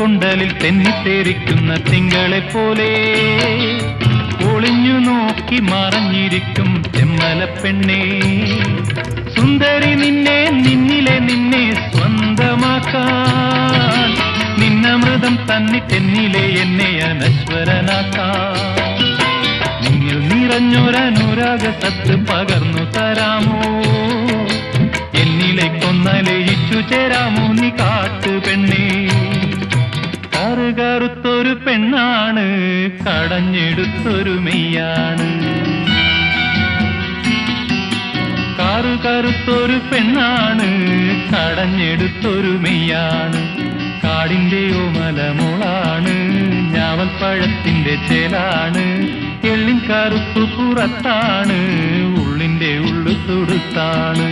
കൊണ്ടലിൽ തെന്നിത്തേരിക്കുന്ന തിങ്കളെ പോലെ ഒളിഞ്ഞു നോക്കി മറഞ്ഞിരിക്കും ചെമ്മല പെണ്ണേ. സുന്ദരി നിന്നെ നിന്നിലെ നിന്നെ സ്വന്തമാക്കാൻ, നിന്നമൃതം തന്നിട്ടെന്നിലെ എന്നെ അനശ്വരനാക്കാൻ. നിങ്ങൾ നിറഞ്ഞൊരനുരാഗ സത്ത് പകർന്നു തരാമോ, എന്നിലേക്കൊന്നലയിച്ചു ചേരാമോ നീ കാട്ടു പെണ്ണേ. കറുകറുത്തൊരു പെണ്ണാണ്, കടഞ്ഞെടുത്തൊരു മെയ്യാണ്. കറുകറുത്തൊരു പെണ്ണാണ്, കടഞ്ഞെടുത്തൊരു മെയ്യാണ്. കാടിന്റെയോ മലമുളാണ്, ഞാവൽപ്പഴത്തിന്റെ ചേലാണ്. എള്ളിൻ കറുപ്പു പുറത്താണ്, ഉള്ളിന്റെ ഉള്ളു തുടുത്താണ്.